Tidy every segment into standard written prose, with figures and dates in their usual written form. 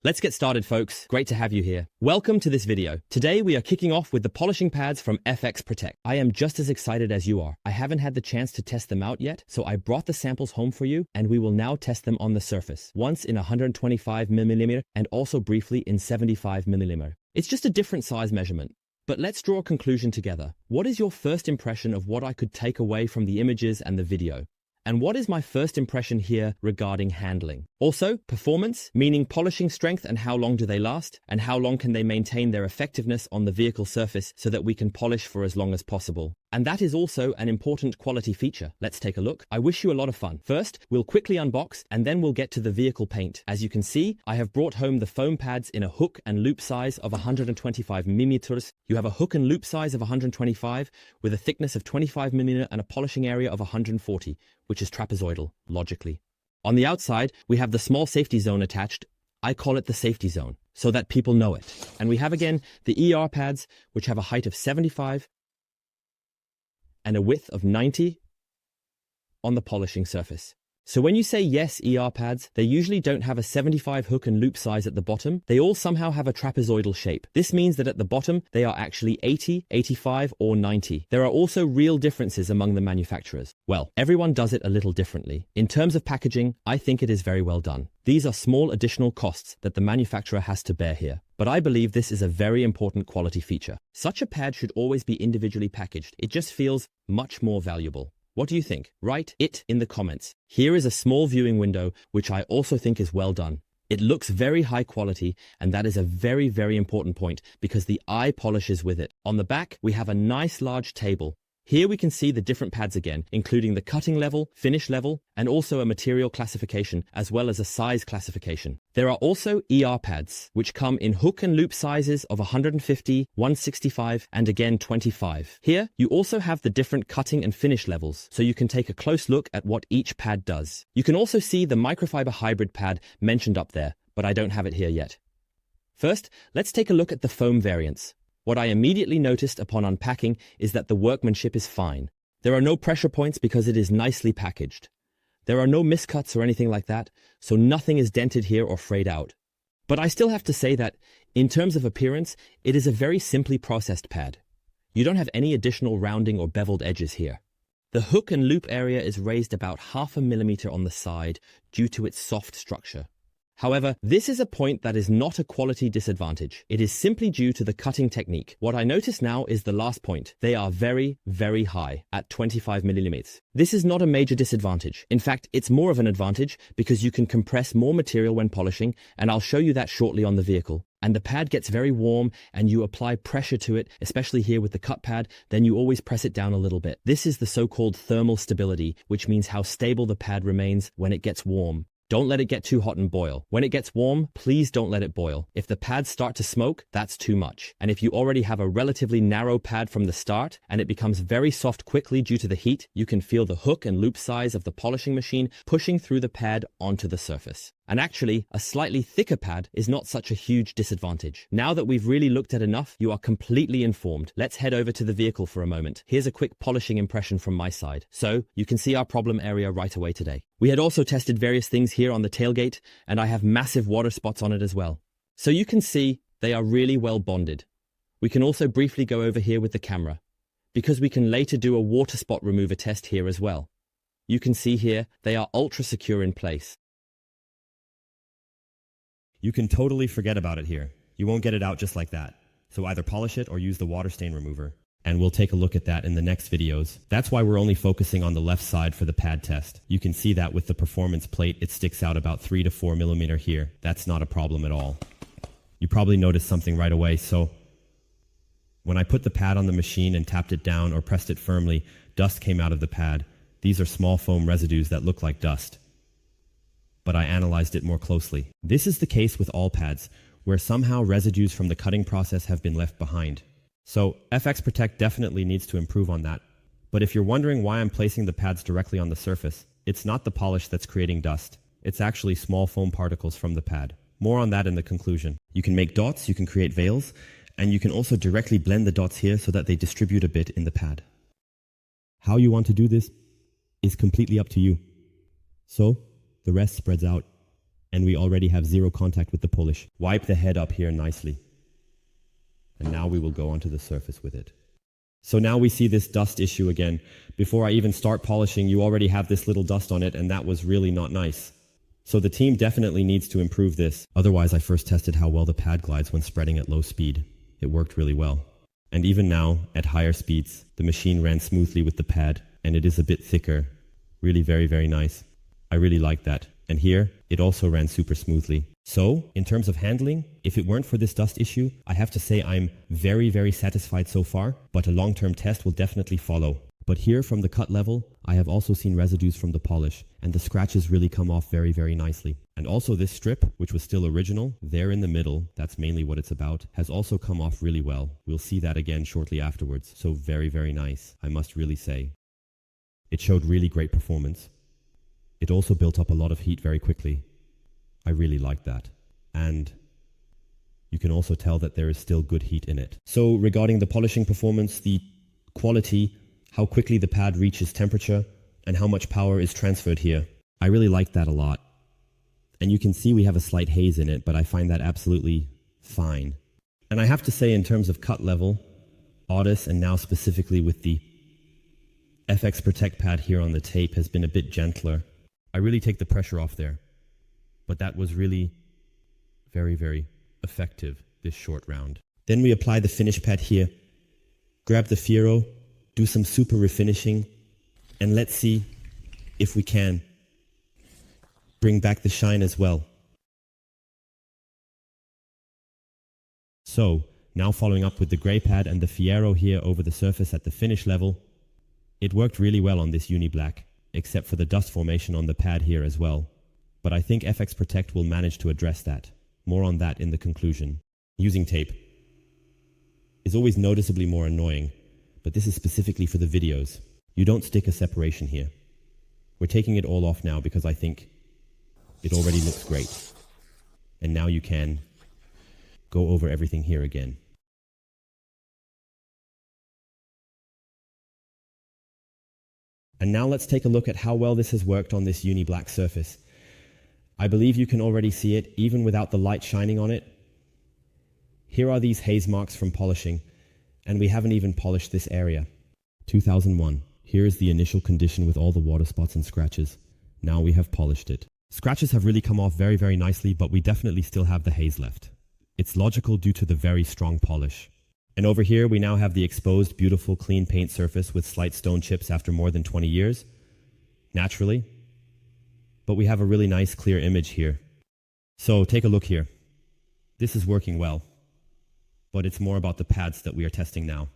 Let's get started, folks. Great to have you here. Welcome to this video. Today we are kicking off with the polishing pads from fxprotect. I am just as excited as you are. I haven't had the chance to test them out yet, so I brought the samples home for you, and we will now test them on the surface, once in 125mm and also briefly in 75mm. It's just a different size measurement. But let's draw a conclusion together. What is your first impression of what I could take away from the images and the video? And what is my first impression here regarding handling? Also, performance, meaning polishing strength and how long do they last, and how long can they maintain their effectiveness on the vehicle surface so that we can polish for as long as possible. And that is also an important quality feature. Let's take a look. I wish you a lot of fun. First, we'll quickly unbox and then we'll get to the vehicle paint. As you can see, I have brought home the foam pads in a hook and loop size of 125mm. You have a hook and loop size of 125 with a thickness of 25mm and a polishing area of 140, which is trapezoidal, logically. On the outside, we have the small safety zone attached. I call it the safety zone, so that people know it. And we have again the ER pads, which have a height of 75 and a width of 90 on the polishing surface. So when you say yes ER pads, they usually don't have a 75 hook and loop size at the bottom. They all somehow have a trapezoidal shape. This means that at the bottom, they are actually 80, 85, or 90. There are also real differences among the manufacturers. Well, everyone does it a little differently. In terms of packaging, I think it is very well done. These are small additional costs that the manufacturer has to bear here. But I believe this is a very important quality feature. Such a pad should always be individually packaged. It just feels much more valuable. What do you think? Write it in the comments. Here is a small viewing window, which I also think is well done. It looks very high quality, and that is a very, very important point because the eye polishes with it. On the back, we have a nice large table. Here we can see the different pads again, including the cutting level, finish level, and also a material classification, as well as a size classification. There are also ER pads, which come in hook and loop sizes of 150, 165, and again 25. Here, you also have the different cutting and finish levels, so you can take a close look at what each pad does. You can also see the microfiber hybrid pad mentioned up there, but I don't have it here yet. First, let's take a look at the foam variants. What I immediately noticed upon unpacking is that the workmanship is fine. There are no pressure points because it is nicely packaged. There are no miscuts or anything like that, so nothing is dented here or frayed out. But I still have to say that, in terms of appearance, it is a very simply processed pad. You don't have any additional rounding or beveled edges here. The hook and loop area is raised about 0.5 millimeter on the side due to its soft structure. However, this is a point that is not a quality disadvantage. It is simply due to the cutting technique. What I notice now is the last point. They are very, very high at 25mm. This is not a major disadvantage. In fact, it's more of an advantage because you can compress more material when polishing, and I'll show you that shortly on the vehicle. And the pad gets very warm and you apply pressure to it, especially here with the cut pad, then you always press it down a little bit. This is the so-called thermal stability, which means how stable the pad remains when it gets warm. Don't let it get too hot and boil. When it gets warm, please don't let it boil. If the pads start to smoke, that's too much. And if you already have a relatively narrow pad from the start and it becomes very soft quickly due to the heat, you can feel the hook and loop size of the polishing machine pushing through the pad onto the surface. And actually, a slightly thicker pad is not such a huge disadvantage. Now that we've really looked at enough, you are completely informed. Let's head over to the vehicle for a moment. Here's a quick polishing impression from my side. So, you can see our problem area right away today. We had also tested various things here on the tailgate, and I have massive water spots on it as well. So you can see they are really well bonded. We can also briefly go over here with the camera, because we can later do a water spot remover test here as well. You can see here, they are ultra secure in place. You can totally forget about it here. You won't get it out just like that. So either polish it or use the water stain remover. And we'll take a look at that in the next videos. That's why we're only focusing on the left side for the pad test. You can see that with the performance plate, it sticks out about 3 to 4 millimeter here. That's not a problem at all. You probably noticed something right away. So when I put the pad on the machine and tapped it down or pressed it firmly, dust came out of the pad. These are small foam residues that look like dust. But I analyzed it more closely. This is the case with all pads, where somehow residues from the cutting process have been left behind. So fxprotect definitely needs to improve on that. But if you're wondering why I'm placing the pads directly on the surface, it's not the polish that's creating dust. It's actually small foam particles from the pad. More on that in the conclusion. You can make dots, you can create veils, and you can also directly blend the dots here so that they distribute a bit in the pad. How you want to do this is completely up to you. So, the rest spreads out And we already have zero contact with the polish. Wipe the head up here nicely. And now we will go onto the surface with it. So now we see this dust issue again. Before I even start polishing, you already have this little dust on it, and that was really not nice. So the team definitely needs to improve this. Otherwise, I first tested how well the pad glides when spreading at low speed. It worked really well. And even now, at higher speeds, the machine ran smoothly with the pad, and it is a bit thicker. Really very, very nice. I really like that. And here, it also ran super smoothly. So, in terms of handling, if it weren't for this dust issue, I have to say I'm very, very satisfied so far, but a long-term test will definitely follow. But here, from the cut level, I have also seen residues from the polish, and the scratches really come off very, very nicely. And also this strip, which was still original, there in the middle, that's mainly what it's about, has also come off really well. We'll see that again shortly afterwards, so very, very nice, I must really say. It showed really great performance. It also built up a lot of heat very quickly. I really like that. And you can also tell that there is still good heat in it. So regarding the polishing performance, the quality, how quickly the pad reaches temperature, and how much power is transferred here, I really like that a lot. And you can see we have a slight haze in it, but I find that absolutely fine. And I have to say, in terms of cut level, Audis, and now specifically with the fxprotect pad here on the tape, has been a bit gentler. I really take the pressure off there. But that was really very, very effective, this short round. Then we apply the finish pad here. Grab the Fiero, do some super refinishing, and let's see if we can bring back the shine as well. So, now following up with the grey pad and the Fiero here over the surface at the finish level, it worked really well on this uni black, except for the dust formation on the pad here as well. But I think fxprotect will manage to address that. More on that in the conclusion. Using tape is always noticeably more annoying, but this is specifically for the videos. You don't stick a separation here. We're taking it all off now because I think it already looks great. And now you can go over everything here again. And now let's take a look at how well this has worked on this uni black surface. I believe you can already see it even without the light shining on it. Here are these haze marks from polishing, and we haven't even polished this area. 2001. Here is the initial condition with all the water spots and scratches. Now we have polished it. Scratches have really come off very, very nicely, but we definitely still have the haze left. It's logical due to the very strong polish. And over here we now have the exposed, beautiful, clean paint surface with slight stone chips after more than 20 years. Naturally. But we have a really nice clear image here. So take a look here. This is working well. But it's more about the pads that we are testing now.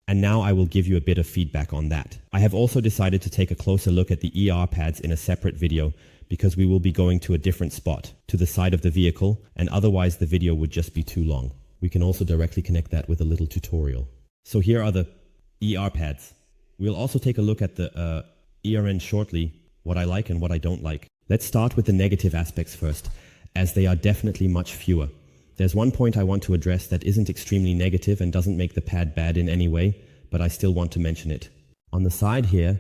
And now I will give you a bit of feedback on that. I have also decided to take a closer look at the ER pads in a separate video because we will be going to a different spot, to the side of the vehicle, and otherwise the video would just be too long. We can also directly connect that with a little tutorial. So here are the ER pads. We'll also take a look at the ERN shortly, what I like and what I don't like. Let's start with the negative aspects first, as they are definitely much fewer. There's one point I want to address that isn't extremely negative and doesn't make the pad bad in any way, but I still want to mention it. On the side here,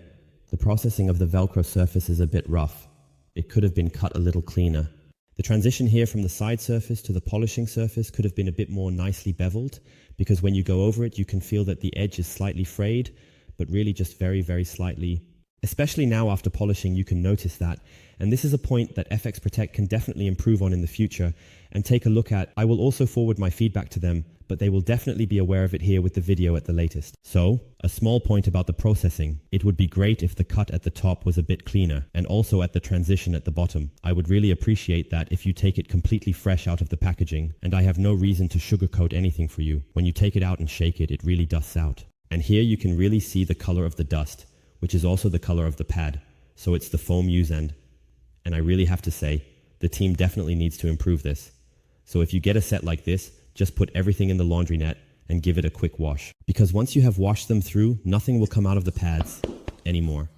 the processing of the Velcro surface is a bit rough. It could have been cut a little cleaner. The transition here from the side surface to the polishing surface could have been a bit more nicely beveled, because when you go over it, you can feel that the edge is slightly frayed, but really just very, very slightly. Especially now after polishing, you can notice that. And this is a point that fxprotect can definitely improve on in the future and take a look at. I will also forward my feedback to them, but they will definitely be aware of it here with the video at the latest. So, a small point about the processing. It would be great if the cut at the top was a bit cleaner, and also at the transition at the bottom. I would really appreciate that if you take it completely fresh out of the packaging, and I have no reason to sugarcoat anything for you. When you take it out and shake it, it really dusts out. And here you can really see the color of the dust, which is also the color of the pad. So it's the foam use end. And I really have to say, the team definitely needs to improve this. So if you get a set like this, just put everything in the laundry net and give it a quick wash. Because once you have washed them through, nothing will come out of the pads anymore.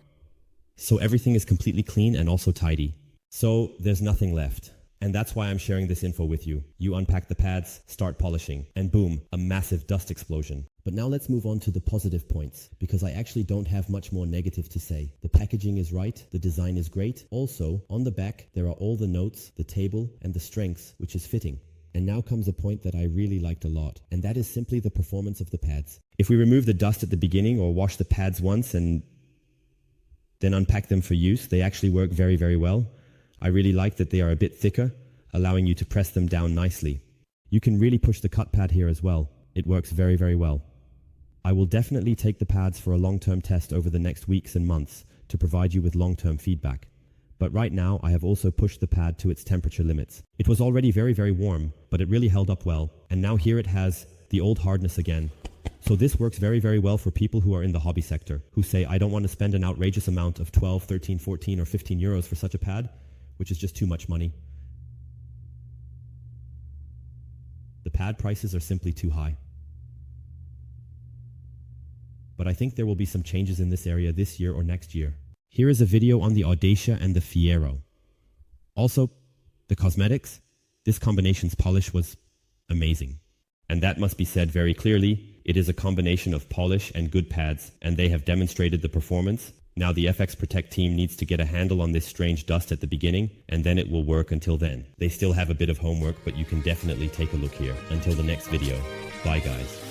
So everything is completely clean and also tidy. So there's nothing left. And that's why I'm sharing this info with you. You unpack the pads, start polishing, and boom, a massive dust explosion. But now let's move on to the positive points, because I actually don't have much more negative to say. The packaging is right, the design is great. Also, on the back, there are all the notes, the table, and the strengths, which is fitting. And now comes a point that I really liked a lot, and that is simply the performance of the pads. If we remove the dust at the beginning or wash the pads once and then unpack them for use, they actually work very, very well. I really like that they are a bit thicker, allowing you to press them down nicely. You can really push the cut pad here as well. It works very, very well. I will definitely take the pads for a long-term test over the next weeks and months to provide you with long-term feedback. But right now, I have also pushed the pad to its temperature limits. It was already very, very warm, but it really held up well. And now here it has the old hardness again. So this works very, very well for people who are in the hobby sector, who say, I don't want to spend an outrageous amount of 12, 13, 14, or 15 euros for such a pad, which is just too much money. The pad prices are simply too high. But I think there will be some changes in this area this year or next year. Here is a video on the Audacia and the Fiero. Also, the cosmetics, this combination's polish was amazing. And that must be said very clearly, it is a combination of polish and good pads, and they have demonstrated the performance. Now the fxprotect team needs to get a handle on this strange dust at the beginning, and then it will work until then. They still have a bit of homework, but you can definitely take a look here. Until the next video. Bye guys.